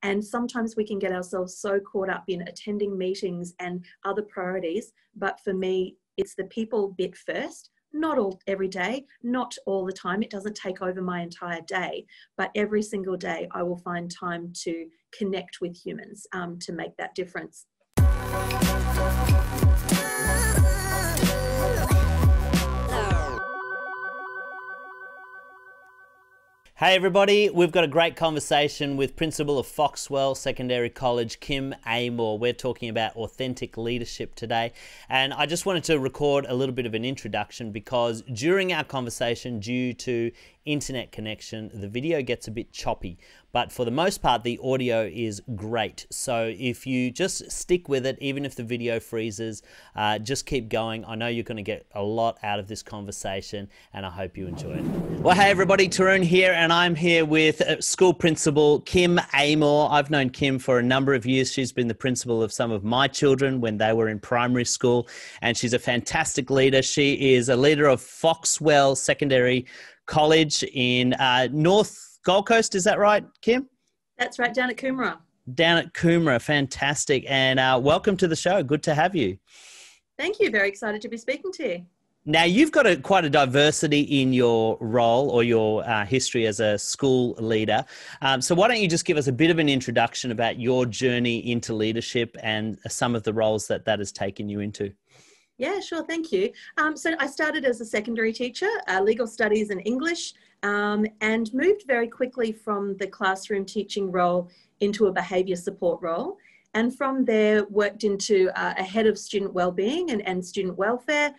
And sometimes we can get ourselves so caught up in attending meetings and other priorities. But for me, it's the people bit first. Not all every day, not all the time. It doesn't take over my entire day, but every single day I will find time to connect with humans to make that difference. Hey everybody, we've got a great conversation with Principal of Foxwell Secondary College, Kym Amor. We're talking about authentic leadership today. And I just wanted to record a little bit of an introduction because during our conversation, due to internet connection, the video gets a bit choppy. But for the most part, the audio is great. So if you just stick with it, even if the video freezes, just keep going. I know you're going to get a lot out of this conversation and I hope you enjoy it. Well, hey everybody, Tarun here, and I'm here with School Principal Kym Amor. I've known Kym for a number of years. She's been the principal of some of my children when they were in primary school, and she's a fantastic leader. She is a leader of Foxwell Secondary College in North Gold Coast, is that right, Kym? That's right, down at Coomera. Down at Coomera, fantastic. And welcome to the show. Good to have you. Thank you. Very excited to be speaking to you. Now, you've got quite a diversity in your role or your history as a school leader. So why don't you just give us a bit of an introduction about your journey into leadership and some of the roles that has taken you into? Yeah, sure. Thank you. So I started as a secondary teacher, legal studies and English, and moved very quickly from the classroom teaching role into a behaviour support role. And from there, worked into a head of student wellbeing and student welfare,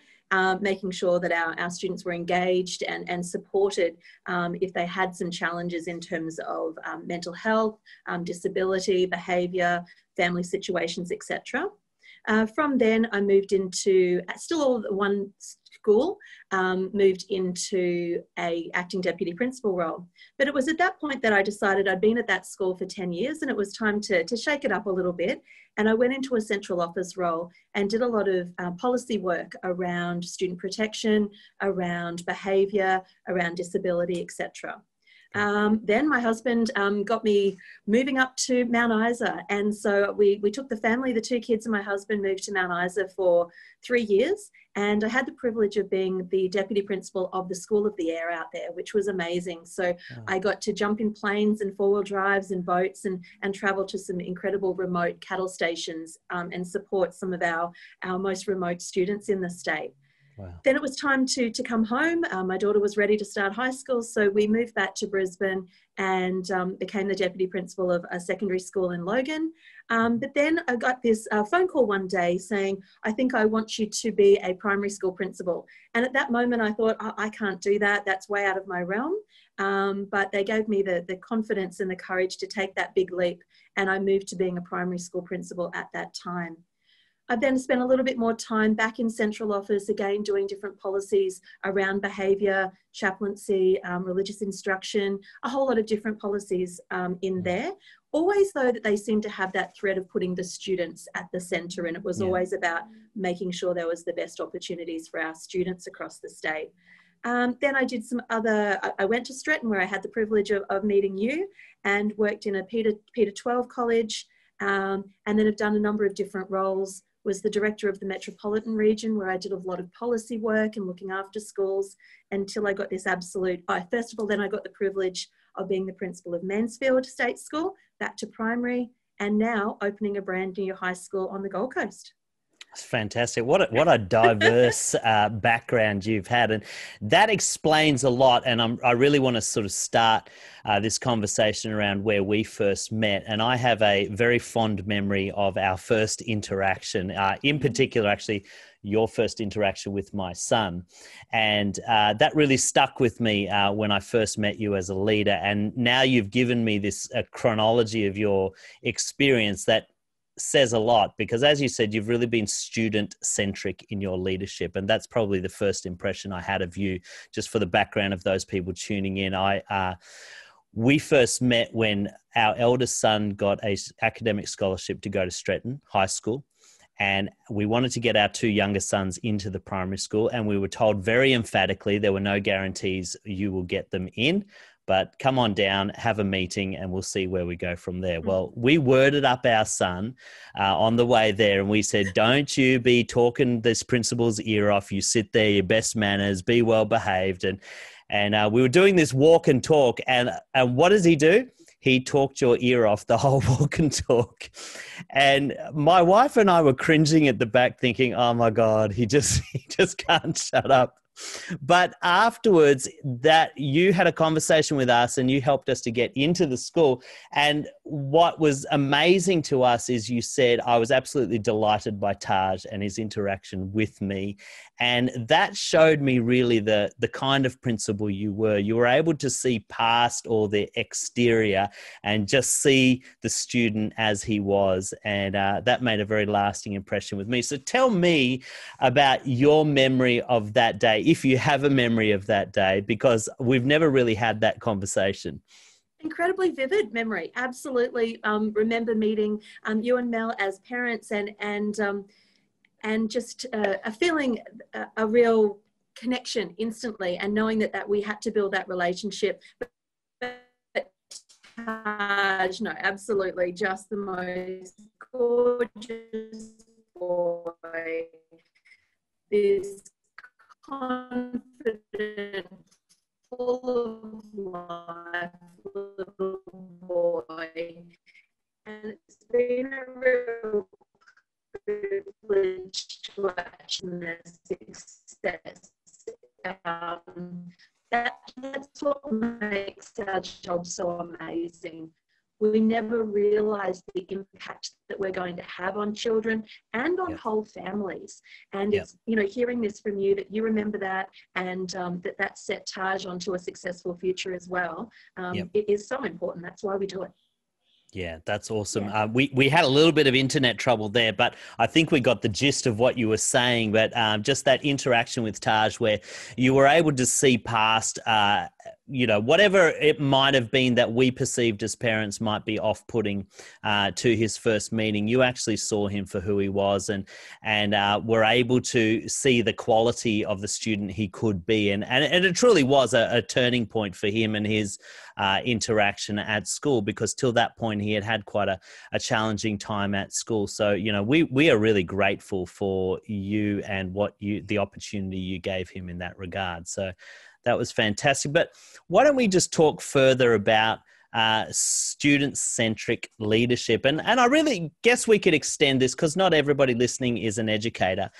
making sure that our students were engaged and supported if they had some challenges in terms of mental health, disability, behaviour, family situations, etc. From then, I moved into, still all one school, moved into a acting deputy principal role. But it was at that point that I decided I'd been at that school for 10 years and it was time to shake it up a little bit. And I went into a central office role and did a lot of policy work around student protection, around behaviour, around disability, etc. Then my husband got me moving up to Mount Isa. And so we took the family, the two kids and my husband moved to Mount Isa for 3 years. And I had the privilege of being the deputy principal of the School of the Air out there, which was amazing. So I got to jump in planes and four-wheel drives and boats and travel to some incredible remote cattle stations and support some of our most remote students in the state. Wow. Then it was time to come home. My daughter was ready to start high school, so we moved back to Brisbane and became the deputy principal of a secondary school in Logan. But then I got this phone call one day saying, I think I want you to be a primary school principal. And at that moment I thought, I can't do that. That's way out of my realm. But they gave me the confidence and the courage to take that big leap. And I moved to being a primary school principal at that time. I then spent a little bit more time back in central office, again, doing different policies around behaviour, chaplaincy, religious instruction, a whole lot of different policies in there. Always, though, that they seemed to have that thread of putting the students at the centre, and it was always about making sure there was the best opportunities for our students across the state. Then I did some other, I went to Stretton where I had the privilege of meeting you and worked in a Peter 12 college, and then have done a number of different roles. Was the director of the metropolitan region where I did a lot of policy work and looking after schools until I got this absolute, first of all, then I got the privilege of being the principal of Mansfield State School, back to primary, and now opening a brand new high school on the Gold Coast. That's fantastic. What a diverse background you've had. And that explains a lot. And I really want to sort of start this conversation around where we first met. And I have a very fond memory of our first interaction, in particular, actually, your first interaction with my son. And that really stuck with me when I first met you as a leader. And now you've given me this chronology of your experience that says a lot, because as you said, you've really been student-centric in your leadership. And that's probably the first impression I had of you, just for the background of those people tuning in. We first met when our eldest son got an academic scholarship to go to Stretton High School. And we wanted to get our two younger sons into the primary school. And we were told very emphatically there were no guarantees you will get them in, but come on down, have a meeting, and we'll see where we go from there. Well, we worded up our son on the way there, and we said, don't you be talking this principal's ear off. You sit there, your best manners, be well behaved. And we were doing this walk and talk, and what does he do? He talked your ear off the whole walk and talk. And my wife and I were cringing at the back thinking, oh my God, he just can't shut up. But afterwards, that you had a conversation with us and you helped us to get into the school. And what was amazing to us is you said, I was absolutely delighted by Taj and his interaction with me. And that showed me really the kind of principal you were. You were able to see past all the exterior and just see the student as he was. And that made a very lasting impression with me. So tell me about your memory of that day, if you have a memory of that day, because we've never really had that conversation. Incredibly vivid memory. Absolutely. Remember meeting you and Mel as parents and just a feeling, a real connection instantly, and knowing that we had to build that relationship. But Taj, no, absolutely, just the most gorgeous boy. This confident, full of life little boy, and it's been a real privilege to watch their success. That's what makes our job so amazing. We never realise the impact that we're going to have on children and on whole families. And it's, you know, hearing this from you, that you remember that, and that set Taj onto a successful future as well. It is so important. That's why we do it. Yeah, that's awesome. Yeah. We had a little bit of internet trouble there, but I think we got the gist of what you were saying. But just that interaction with Taj, where you were able to see past, whatever it might have been that we perceived as parents might be off-putting to his first meeting. You actually saw him for who he was, and were able to see the quality of the student he could be. And it truly was a turning point for him and his interaction at school, because till that point he had quite a challenging time at school. So, you know, we are really grateful for you and the opportunity you gave him in that regard. So that was fantastic. But why don't we just talk further about student-centric leadership? And I really guess we could extend this, because not everybody listening is an educator.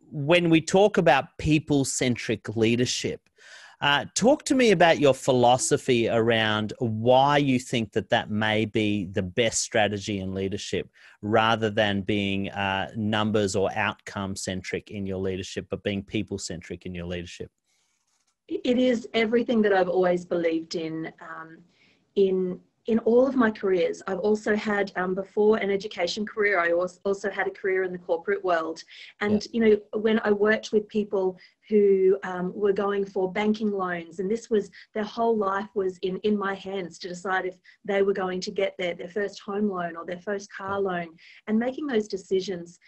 When we talk about people-centric leadership, talk to me about your philosophy around why you think that may be the best strategy in leadership, rather than being numbers or outcome-centric in your leadership, but being people-centric in your leadership. It is everything that I've always believed in all of my careers. I've also had, before an education career, I also had a career in the corporate world. And, you know, when I worked with people who were going for banking loans, and this was, their whole life was in my hands to decide if they were going to get their first home loan or their first car loan, and making those decisions.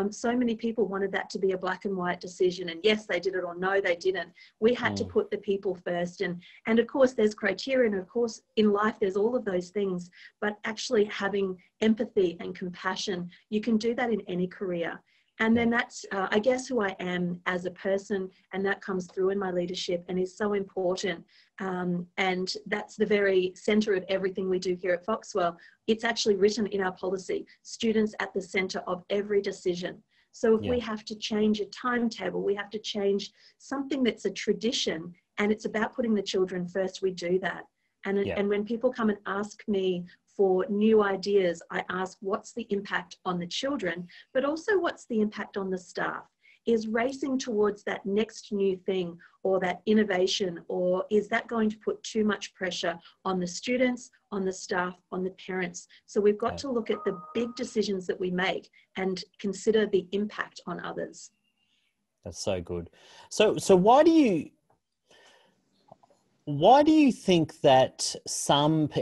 So many people wanted that to be a black and white decision, and yes, they did it, or no, they didn't. We had to put the people first, and of course there's criteria, and of course in life there's all of those things, but actually having empathy and compassion, you can do that in any career. And then that's, I guess, who I am as a person, and that comes through in my leadership and is so important. And that's the very center of everything we do here at Foxwell. It's actually written in our policy: students at the center of every decision. So if we have to change a timetable, we have to change something that's a tradition, and it's about putting the children first, we do that. And when people come and ask me for new ideas, I ask, what's the impact on the children, but also what's the impact on the staff? Is racing towards that next new thing or that innovation, or is that going to put too much pressure on the students, on the staff, on the parents? So we've got to look at the big decisions that we make and consider the impact on others. That's so good. So why do you think that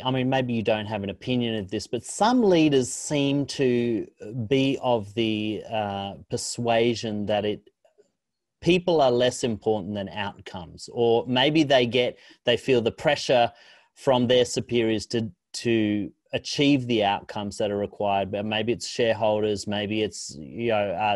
I mean, maybe you don't have an opinion of this, but some leaders seem to be of the persuasion that people are less important than outcomes, or maybe they feel the pressure from their superiors to achieve the outcomes that are required. But maybe it's shareholders, maybe it's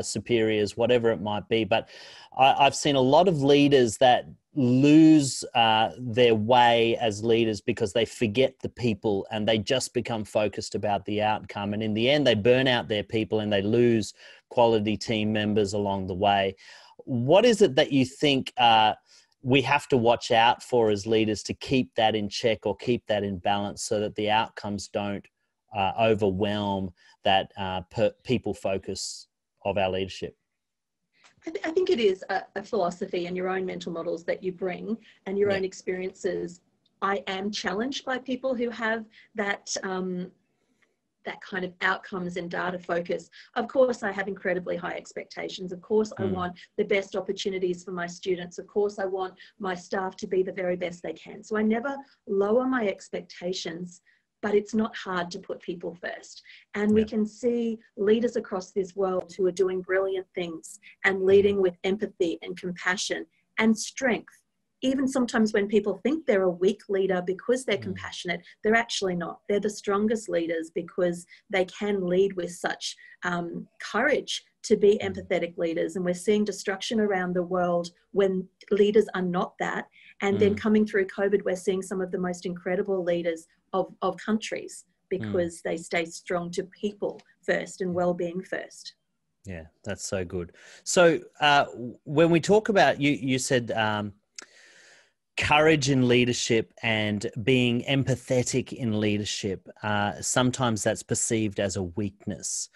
superiors, whatever it might be. But I've seen a lot of leaders that lose their way as leaders because they forget the people and they just become focused about the outcome. And in the end, they burn out their people and they lose quality team members along the way. What is it that you think we have to watch out for as leaders to keep that in check or keep that in balance so that the outcomes don't overwhelm that people focus of our leadership? I think it is a philosophy and your own mental models that you bring and your own experiences. I am challenged by people who have that that kind of outcomes and data focus. Of course, I have incredibly high expectations. Of course, I want the best opportunities for my students. Of course, I want my staff to be the very best they can. So I never lower my expectations, but it's not hard to put people first. And we can see leaders across this world who are doing brilliant things and leading with empathy and compassion and strength. Even sometimes when people think they're a weak leader because they're compassionate, they're actually not. They're the strongest leaders because they can lead with such courage to be empathetic leaders. And we're seeing destruction around the world when leaders are not that. And then coming through COVID, we're seeing some of the most incredible leaders of countries because they stay strong to people first and well-being first. Yeah, that's so good. So when we talk about, you said courage in leadership and being empathetic in leadership, sometimes that's perceived as a weakness.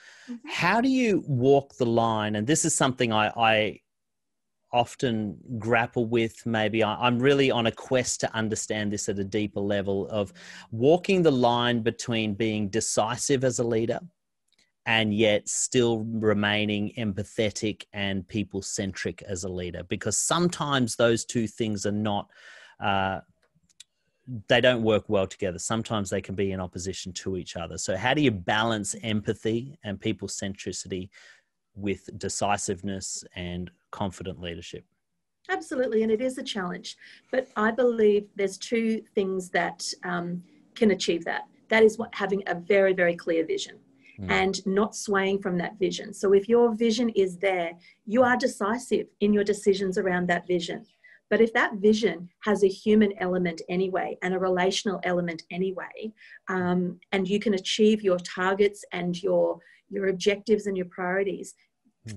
How do you walk the line? And this is something I often grapple with. Maybe I'm really on a quest to understand this at a deeper level of walking the line between being decisive as a leader and yet still remaining empathetic and people-centric as a leader, because sometimes those two things are not, they don't work well together. Sometimes they can be in opposition to each other. So how do you balance empathy and people-centricity with decisiveness and confident leadership? Absolutely, and it is a challenge. But I believe there's two things that can achieve that. That is having a very, very clear vision and not swaying from that vision. So if your vision is there, you are decisive in your decisions around that vision. But if that vision has a human element anyway and a relational element anyway, and you can achieve your targets and your objectives and your priorities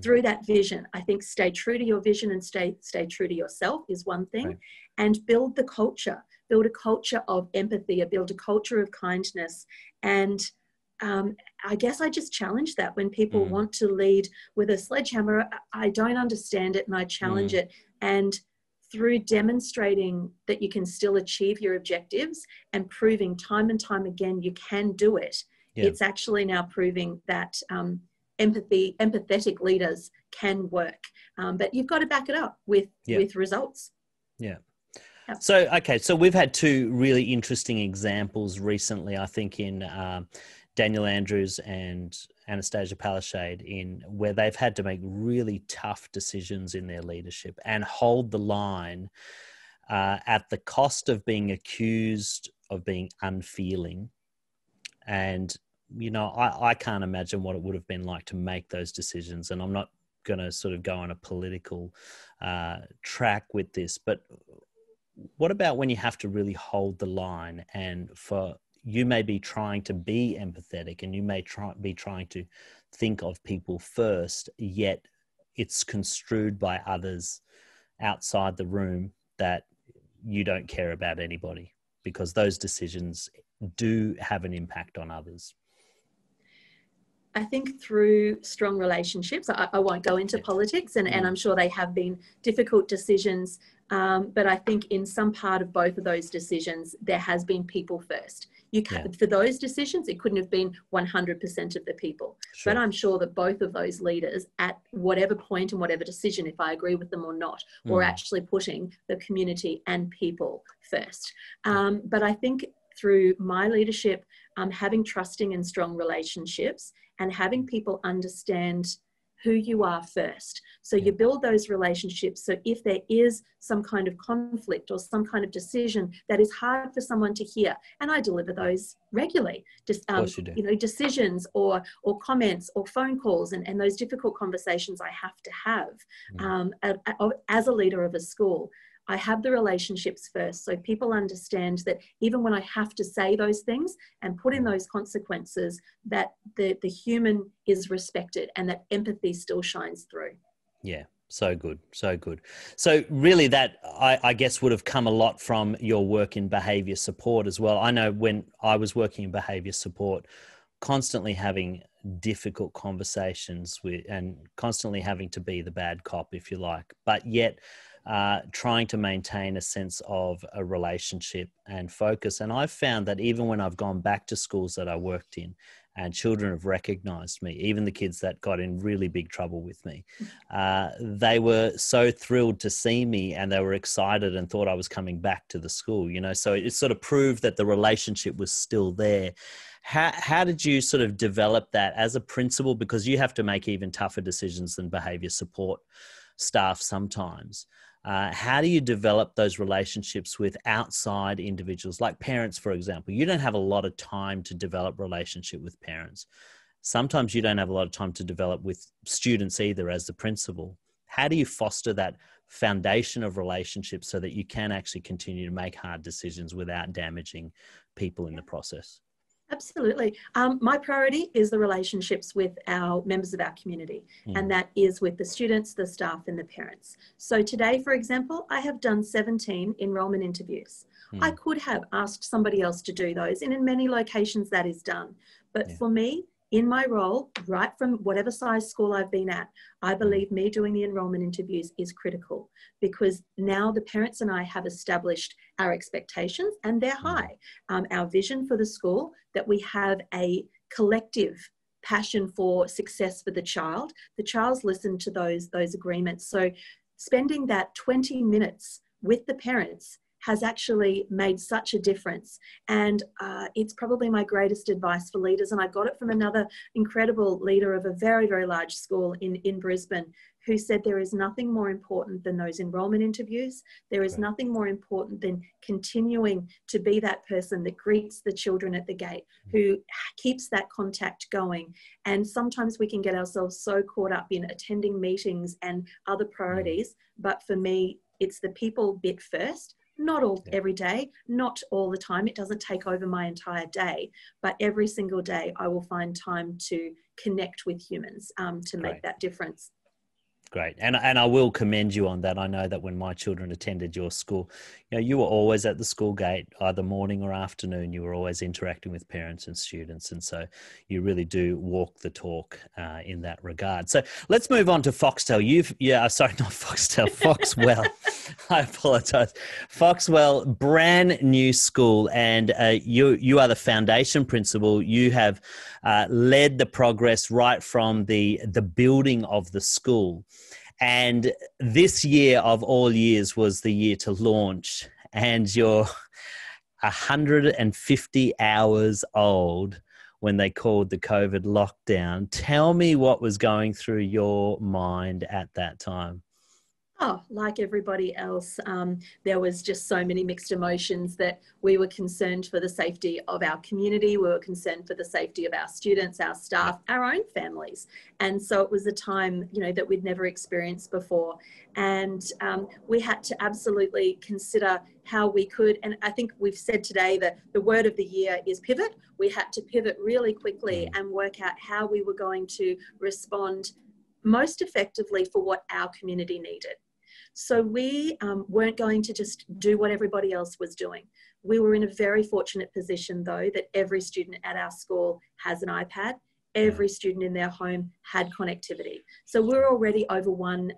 through that vision, I think stay true to your vision and stay true to yourself is one thing, and build the culture, build a culture of empathy, build a culture of kindness. And I guess I just challenge that when people want to lead with a sledgehammer. I don't understand it and I challenge it. And through demonstrating that you can still achieve your objectives and proving time and time again you can do it, it's actually now proving that empathetic leaders can work. But you've got to back it up with results. Yeah. So, okay, so we've had two really interesting examples recently, I think, in Daniel Andrews and Anastasia Palaszczuk, where they've had to make really tough decisions in their leadership and hold the line at the cost of being accused of being unfeeling. And, you know, I can't imagine what it would have been like to make those decisions. And I'm not going to sort of go on a political track with this, but what about when you have to really hold the line, and you may be trying to be empathetic and you may be trying to think of people first, yet it's construed by others outside the room that you don't care about anybody, because those decisions do have an impact on others. I think through strong relationships, I won't go into politics, and I'm sure they have been difficult decisions, but I think in some part of both of those decisions, there has been people first. For those decisions, it couldn't have been 100% of the people. Sure. But I'm sure that both of those leaders, at whatever point and whatever decision, if I agree with them or not, were actually putting the community and people first. But I think through my leadership, having trusting and strong relationships and having people understand who you are first. So you build those relationships. So if there is some kind of conflict or some kind of decision that is hard for someone to hear, and I deliver those regularly, just decisions or comments or phone calls and those difficult conversations I have to have as a leader of a school. I have the relationships first, so people understand that even when I have to say those things and put in those consequences, that the human is respected and that empathy still shines through. Yeah, so good, so good. So really that, I guess, would have come a lot from your work in behaviour support as well. I know when I was working in behaviour support, constantly having difficult conversations with and constantly having to be the bad cop, if you like, but yet trying to maintain a sense of a relationship and focus. And I've found that even when I've gone back to schools that I worked in and children have recognized me, even the kids that got in really big trouble with me, they were so thrilled to see me and they were excited and thought I was coming back to the school, you know, so it sort of proved that the relationship was still there. How did you sort of develop that as a principal? Because you have to make even tougher decisions than behaviour support staff sometimes. How do you develop those relationships with outside individuals, like parents, for example? You don't have a lot of time to develop relationship with parents. Sometimes you don't have a lot of time to develop with students either as the principal. How do you foster that foundation of relationships so that you can actually continue to make hard decisions without damaging people in the process? Absolutely. My priority is the relationships with our members of our community, and that is with the students, the staff, and the parents. So today, for example, I have done 17 enrolment interviews. I could have asked somebody else to do those, and in many locations that is done. But for me, in my role, right from whatever size school I've been at, I believe me doing the enrolment interviews is critical, because now the parents and I have established our expectations, and they're high. Our vision for the school, that we have a collective passion for success for the child. The child's listened to those agreements. So spending that 20 minutes with the parents has actually made such a difference. And it's probably my greatest advice for leaders. And I got it from another incredible leader of a very, very large school in Brisbane, who said there is nothing more important than those enrolment interviews. There is nothing more important than continuing to be that person that greets the children at the gate, who keeps that contact going. And sometimes we can get ourselves so caught up in attending meetings and other priorities. But for me, it's the people bit first. Not all every day, not all the time. It doesn't take over my entire day, but every single day I will find time to connect with humans to make that difference. Great. And I will commend you on that. I know that when my children attended your school, you know, you were always at the school gate, either morning or afternoon. You were always interacting with parents and students. And so you really do walk the talk in that regard. So let's move on to Foxtel. Foxwell. I apologize. Foxwell, brand new school. And you are the foundation principal. You have led the progress right from the building of the school. And this year of all years was the year to launch, and you're 150 hours old when they called the COVID lockdown. Tell me what was going through your mind at that time. Oh, like everybody else, there was just so many mixed emotions, that we were concerned for the safety of our community. We were concerned for the safety of our students, our staff, our own families. And so it was a time, you know, that we'd never experienced before. And we had to absolutely consider how we could, and I think we've said today that the word of the year is pivot. We had to pivot really quickly and work out how we were going to respond most effectively for what our community needed. So we weren't going to just do what everybody else was doing. We were in a very fortunate position, though, that every student at our school has an iPad. Every student in their home had connectivity. So we're already over one,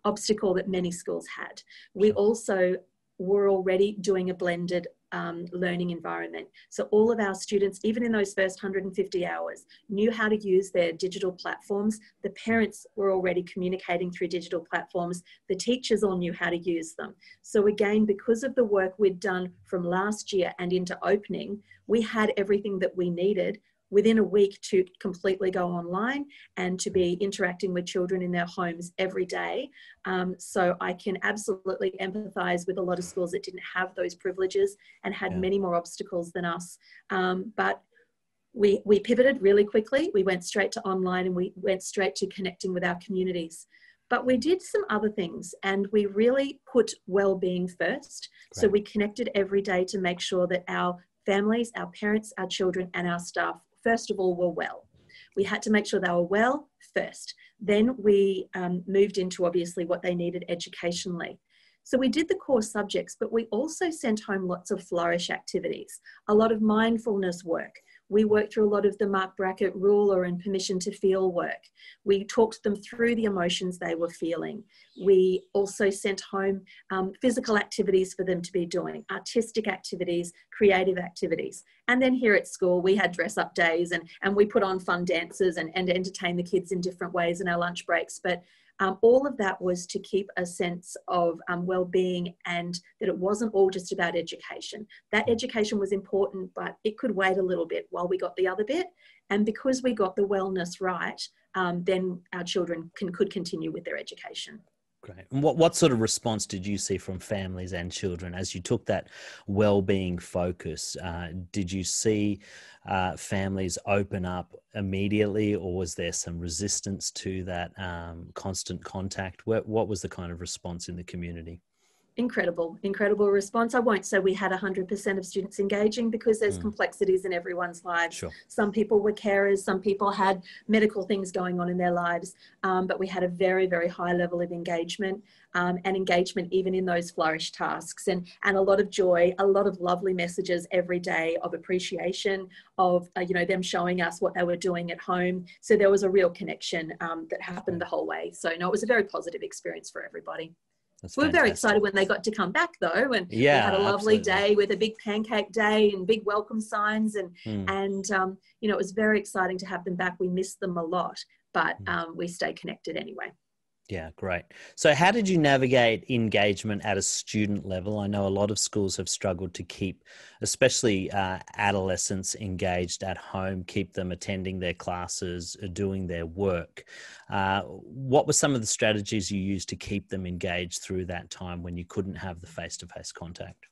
obstacle that many schools had. We also were already doing a blended learning environment. So all of our students, even in those first 150 hours, knew how to use their digital platforms. The parents were already communicating through digital platforms. The teachers all knew how to use them. So again, because of the work we'd done from last year and into opening, we had everything that we needed within a week to completely go online and to be interacting with children in their homes every day. So I can absolutely empathise with a lot of schools that didn't have those privileges and had many more obstacles than us. But we pivoted really quickly. We went straight to online and we went straight to connecting with our communities. But we did some other things and we really put well-being first. Great. So we connected every day to make sure that our families, our parents, our children and our staff, first of all, were well. We had to make sure they were well first. Then we moved into obviously what they needed educationally. So we did the core subjects, but we also sent home lots of flourish activities, a lot of mindfulness work. We worked through a lot of the Mark Brackett ruler and permission to feel work. We talked them through the emotions they were feeling. We also sent home physical activities for them to be doing, artistic activities, creative activities. And then here at school, we had dress up days and we put on fun dances and entertain the kids in different ways in our lunch breaks. But all of that was to keep a sense of well-being and that it wasn't all just about education. That education was important, but it could wait a little bit while we got the other bit. And because we got the wellness right, then our children could continue with their education. Great. And what sort of response did you see from families and children as you took that well-being focus? Did you see families open up immediately, or was there some resistance to that constant contact? What was the kind of response in the community? Incredible response. I won't say we had 100% of students engaging because there's complexities in everyone's lives. Sure. Some people were carers, some people had medical things going on in their lives, but we had a very, very high level of engagement and engagement even in those flourish tasks and a lot of joy, a lot of lovely messages every day of appreciation of, them showing us what they were doing at home. So there was a real connection that happened the whole way. So no, it was a very positive experience for everybody. We were very excited when they got to come back though, and we had a lovely day with a big pancake day and big welcome signs and it was very exciting to have them back. We missed them a lot, but we stay connected anyway. Yeah, great. So how did you navigate engagement at a student level? I know a lot of schools have struggled to keep, especially adolescents, engaged at home, keep them attending their classes, doing their work. What were some of the strategies you used to keep them engaged through that time when you couldn't have the face-to-face contact?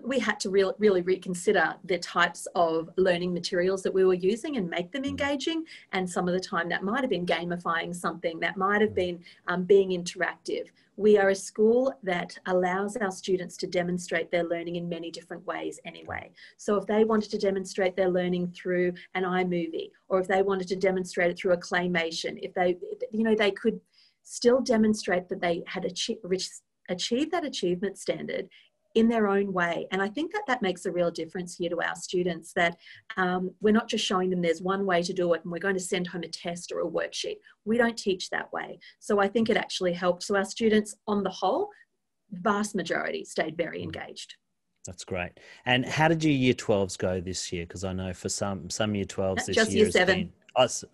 We had to really reconsider the types of learning materials that we were using and make them engaging. And some of the time that might have been gamifying something, that might have been being interactive. We are a school that allows our students to demonstrate their learning in many different ways anyway. So if they wanted to demonstrate their learning through an iMovie, or if they wanted to demonstrate it through a claymation, if they could still demonstrate that they had achieved that achievement standard in their own way. And I think that makes a real difference here to our students, that we're not just showing them there's one way to do it and we're going to send home a test or a worksheet. We don't teach that way. So I think it actually helped. So our students on the whole, vast majority stayed very engaged. That's great. And how did your year 12s go this year? Because I know for some year 12s this just year year 7.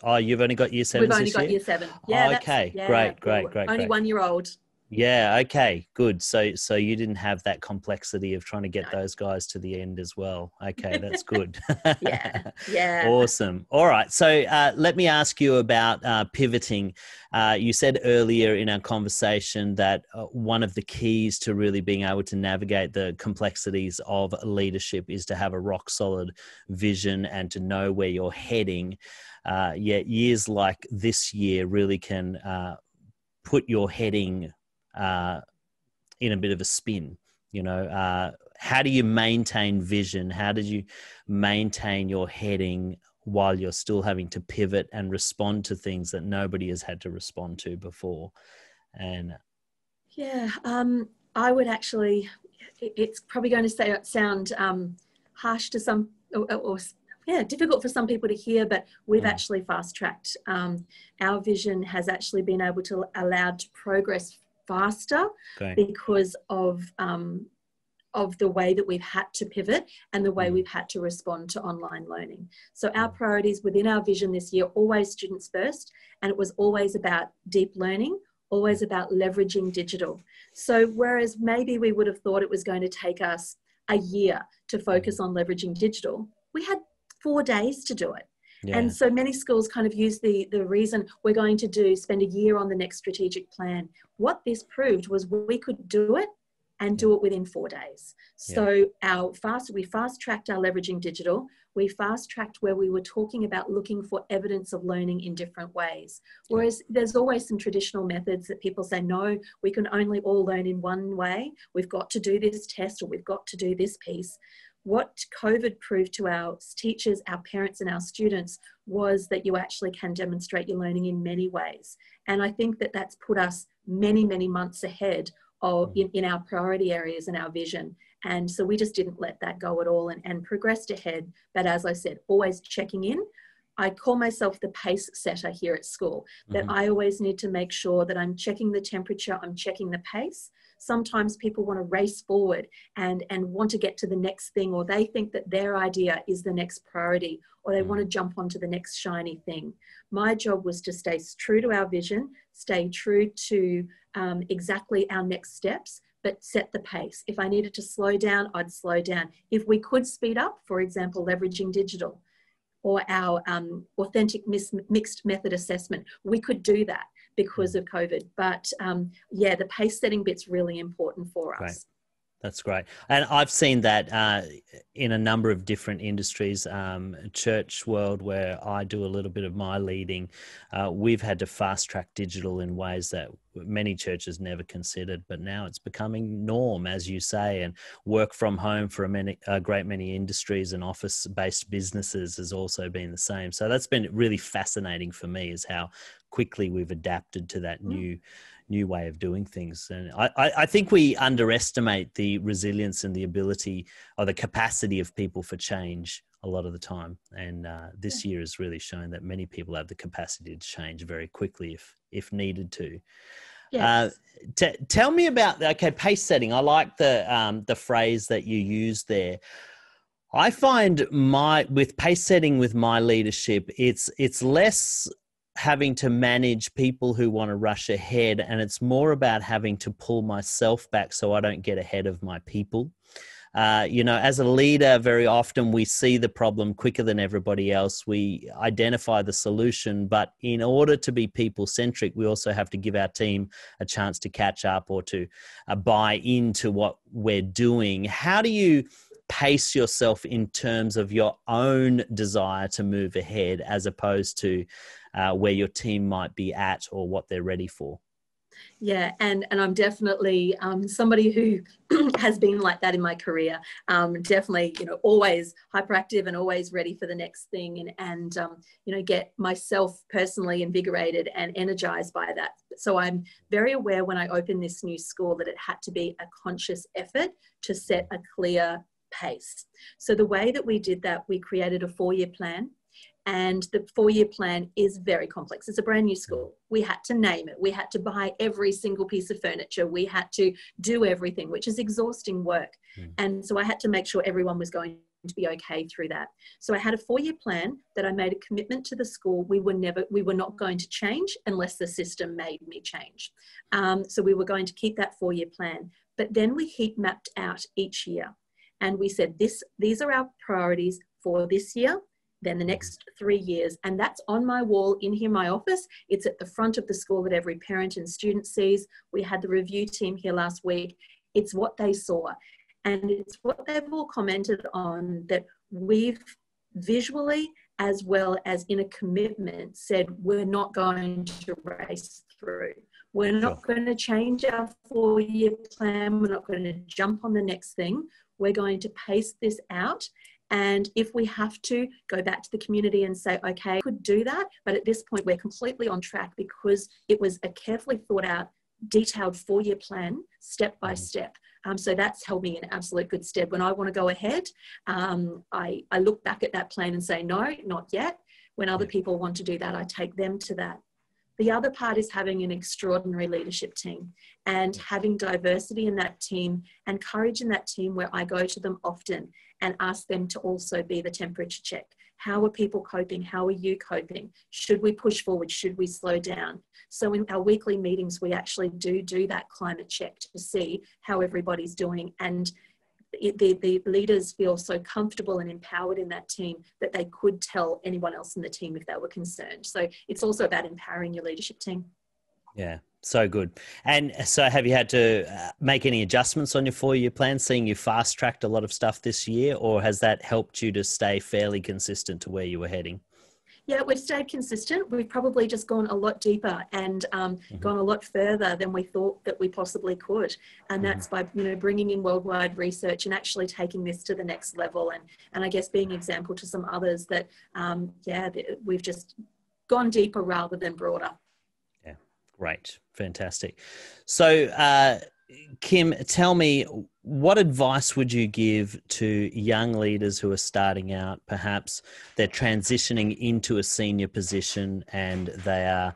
Oh, you've only got year 7 this year? We've only got year 7. Yeah. Oh, okay. Yeah, great. Only 1 year old. Yeah. Okay. Good. So you didn't have that complexity of trying to get those guys to the end as well. Okay. That's good. Yeah. Awesome. All right. So let me ask you about pivoting. You said earlier in our conversation that one of the keys to really being able to navigate the complexities of leadership is to have a rock solid vision and to know where you're heading. Yet years like this year really can put your heading in a bit of a spin. How do you maintain vision? How did you maintain your heading while you're still having to pivot and respond to things that nobody has had to respond to before? And I would actually, it's probably going to sound harsh to some or difficult for some people to hear, but we've actually fast-tracked. Our vision has actually been able to allow to progress faster because of the way that we've had to pivot and the way we've had to respond to online learning. So our priorities within our vision this year, always students first, and it was always about deep learning, always about leveraging digital. So whereas maybe we would have thought it was going to take us a year to focus on leveraging digital, we had 4 days to do it. Yeah. And so many schools kind of use the reason we're going to spend a year on the next strategic plan. What this proved was we could do it and do it within 4 days. So we fast-tracked our leveraging digital. We fast-tracked where we were talking about looking for evidence of learning in different ways. Whereas there's always some traditional methods that people say, no, we can only all learn in one way. We've got to do this test, or we've got to do this piece. What COVID proved to our teachers, our parents, and our students was that you actually can demonstrate your learning in many ways. And I think that that's put us many, many months ahead of in our priority areas and our vision. And so we just didn't let that go at all and progressed ahead. But as I said, always checking in. I call myself the pace setter here at school, that I always need to make sure that I'm checking the temperature, I'm checking the pace. Sometimes people want to race forward and want to get to the next thing, or they think that their idea is the next priority, or they want to jump onto the next shiny thing. My job was to stay true to our vision, stay true to exactly our next steps, but set the pace. If I needed to slow down, I'd slow down. If we could speed up, for example, leveraging digital or our authentic mixed method assessment, we could do that because of COVID. But yeah, the pace setting bit's really important for us. Right. That's great. And I've seen that in a number of different industries, church world where I do a little bit of my leading. We've had to fast track digital in ways that many churches never considered, but now it's becoming norm, as you say, and work from home for a great many industries and office-based businesses has also been the same. So that's been really fascinating for me, is how quickly we've adapted to that new way of doing things. And I think we underestimate the resilience and the ability or the capacity of people for change a lot of the time. And this year has really shown that many people have the capacity to change very quickly if needed to. Yes. Tell me about pace setting. I like the phrase that you used there. I find with pace setting with my leadership, it's less having to manage people who want to rush ahead, and it's more about having to pull myself back so I don't get ahead of my people. As a leader, very often we see the problem quicker than everybody else. We identify the solution, but in order to be people-centric, we also have to give our team a chance to catch up or to buy into what we're doing. How do you pace yourself in terms of your own desire to move ahead as opposed to where your team might be at or what they're ready for? Yeah, and I'm definitely somebody who has been like that in my career. Definitely, always hyperactive and always ready for the next thing, and get myself personally invigorated and energized by that. So I'm very aware when I opened this new school that it had to be a conscious effort to set a clear pace. So the way that we did that, we created a 4-year plan. And the 4-year plan is very complex. It's a brand new school. We had to name it. We had to buy every single piece of furniture. We had to do everything, which is exhausting work. And so I had to make sure everyone was going to be okay through that. So I had a 4-year plan that I made a commitment to the school. We were not going to change unless the system made me change. So we were going to keep that 4-year plan. But then we heat mapped out each year. And we said, these are our priorities for this year, then the next 3 years. And that's on my wall in here, my office. It's at the front of the school that every parent and student sees. We had the review team here last week. It's what they saw. And it's what they've all commented on, that we've visually as well as in a commitment said, we're not going to race through. We're not going to change our 4-year plan. We're not going to jump on the next thing. We're going to pace this out. And if we have to go back to the community and say, okay, we could do that. But at this point, we're completely on track because it was a carefully thought out, detailed 4-year plan, step by step. So that's held me in absolute good stead. When I want to go ahead, I look back at that plan and say, no, not yet. When other people want to do that, I take them to that. The other part is having an extraordinary leadership team and having diversity in that team and courage in that team, where I go to them often and ask them to also be the temperature check. How are people coping? How are you coping? Should we push forward? Should we slow down? So in our weekly meetings, we actually do that climate check to see how everybody's doing. And the leaders feel so comfortable and empowered in that team that they could tell anyone else in the team if they were concerned. So it's also about empowering your leadership team. Yeah, so good. And so have you had to make any adjustments on your 4-year plan, seeing you fast-tracked a lot of stuff this year, or has that helped you to stay fairly consistent to where you were heading? Yeah, we've stayed consistent. We've probably just gone a lot deeper and gone a lot further than we thought that we possibly could. And that's by, bringing in worldwide research and actually taking this to the next level. And I guess being an example to some others that, we've just gone deeper rather than broader. Yeah, great. Fantastic. So, Kym, tell me, what advice would you give to young leaders who are starting out? Perhaps they're transitioning into a senior position and they are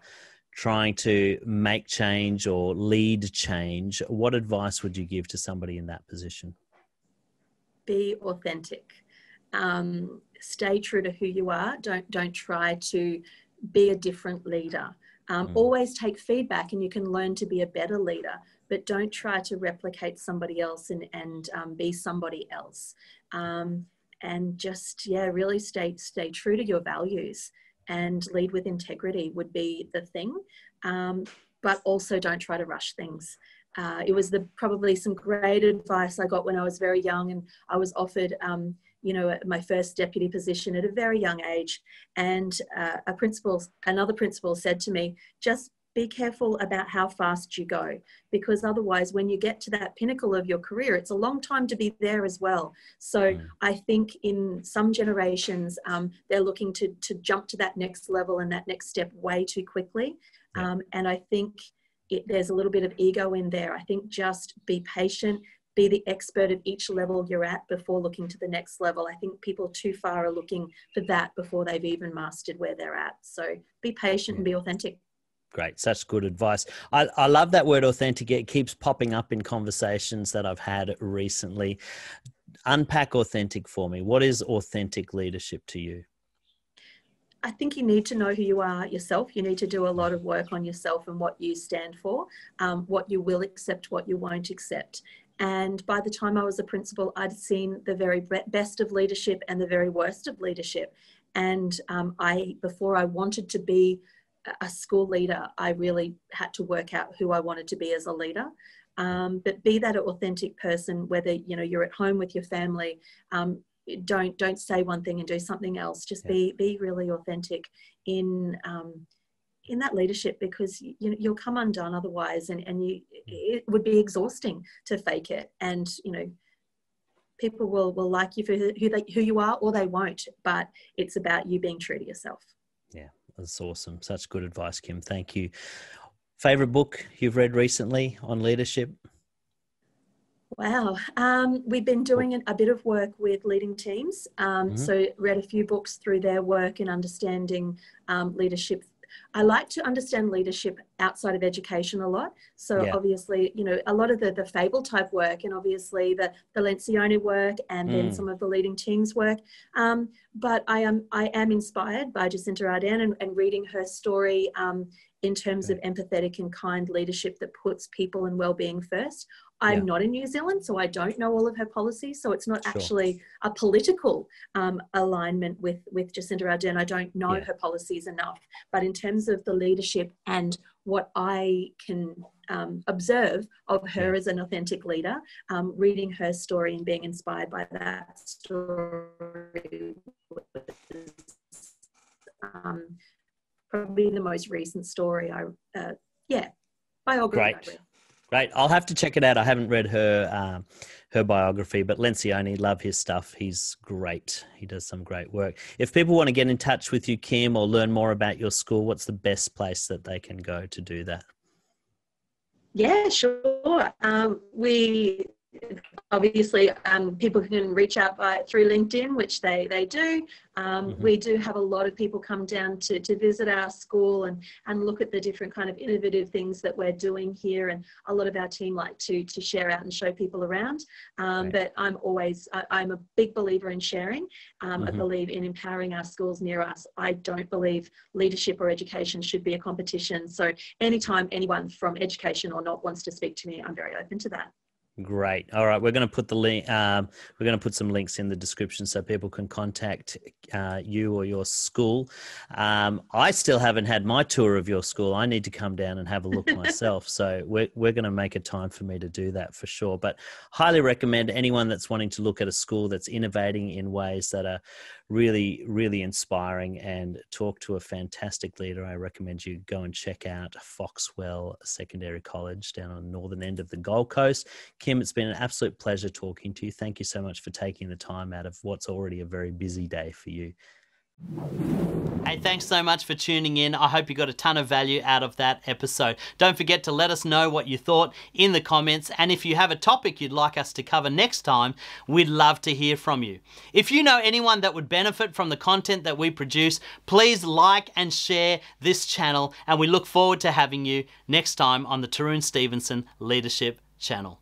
trying to make change or lead change. What advice would you give to somebody in that position? Be authentic. Stay true to who you are. Don't try to be a different leader. Always take feedback, and you can learn to be a better leader, but don't try to replicate somebody else and be somebody else. And just, really stay true to your values and lead with integrity would be the thing. But also don't try to rush things. It was probably some great advice I got when I was very young, and I was offered my first deputy position at a very young age. And another principal said to me, just be careful about how fast you go, because otherwise when you get to that pinnacle of your career, it's a long time to be there as well. So I think in some generations, they're looking to jump to that next level and that next step way too quickly. And I think there's a little bit of ego in there. I think just be patient, be the expert at each level you're at before looking to the next level. I think people too far are looking for that before they've even mastered where they're at. So be patient and be authentic. Great. Such good advice. I love that word authentic. It keeps popping up in conversations that I've had recently. Unpack authentic for me. What is authentic leadership to you? I think you need to know who you are yourself. You need to do a lot of work on yourself and what you stand for, what you will accept, what you won't accept. And by the time I was a principal, I'd seen the very best of leadership and the very worst of leadership. And before I wanted to be a school leader, I really had to work out who I wanted to be as a leader. But be that authentic person, whether you're at home with your family. Don't say one thing and do something else. Just be really authentic in that leadership, because you'll come undone otherwise, and it would be exhausting to fake it. And people will like you for who you are, or they won't. But it's about you being true to yourself. Yeah, that's awesome. Such good advice, Kym. Thank you. Favorite book you've read recently on leadership? Wow. We've been doing a bit of work with leading teams. So read a few books through their work and understanding leadership. I like to understand leadership outside of education a lot. So obviously, a lot of the Fable type work, and obviously the Lencioni work, and then some of the leading teams work. But I am inspired by Jacinta Ardern and reading her story in terms of empathetic and kind leadership that puts people and well-being first. I'm not in New Zealand, so I don't know all of her policies. So it's not actually a political alignment with Jacinta Ardern. I don't know her policies enough. But in terms of the leadership and what I can observe of her as an authentic leader, reading her story and being inspired by that story was probably the most recent story. Biography. Great. I'll have to check it out. I haven't read her biography, but Lencioni, love his stuff. He's great. He does some great work. If people want to get in touch with you, Kym, or learn more about your school, what's the best place that they can go to do that? Yeah, sure. We obviously people can reach out through LinkedIn, which they do. We do have a lot of people come down to visit our school and look at the different kind of innovative things that we're doing here, and a lot of our team like to share out and show people around. But I'm a big believer in sharing. I believe in empowering our schools near us. I don't believe leadership or education should be a competition. So anytime anyone from education or not wants to speak to me, I'm very open to that. Great. All right, we're going to put the link. We're going to put some links in the description so people can contact you or your school. I still haven't had my tour of your school. I need to come down and have a look myself. So we're going to make a time for me to do that for sure. But highly recommend anyone that's wanting to look at a school that's innovating in ways that are really, really inspiring and talk to a fantastic leader. I recommend you go and check out Foxwell Secondary College down on the northern end of the Gold Coast. Kym, it's been an absolute pleasure talking to you. Thank you so much for taking the time out of what's already a very busy day for you. Hey, thanks so much for tuning in. I hope you got a ton of value out of that episode. Don't forget to let us know what you thought in the comments, and if you have a topic you'd like us to cover next time, we'd love to hear from you. If you know anyone that would benefit from the content that we produce, please like and share this channel, and we look forward to having you next time on the Tarun Stevenson Leadership Channel.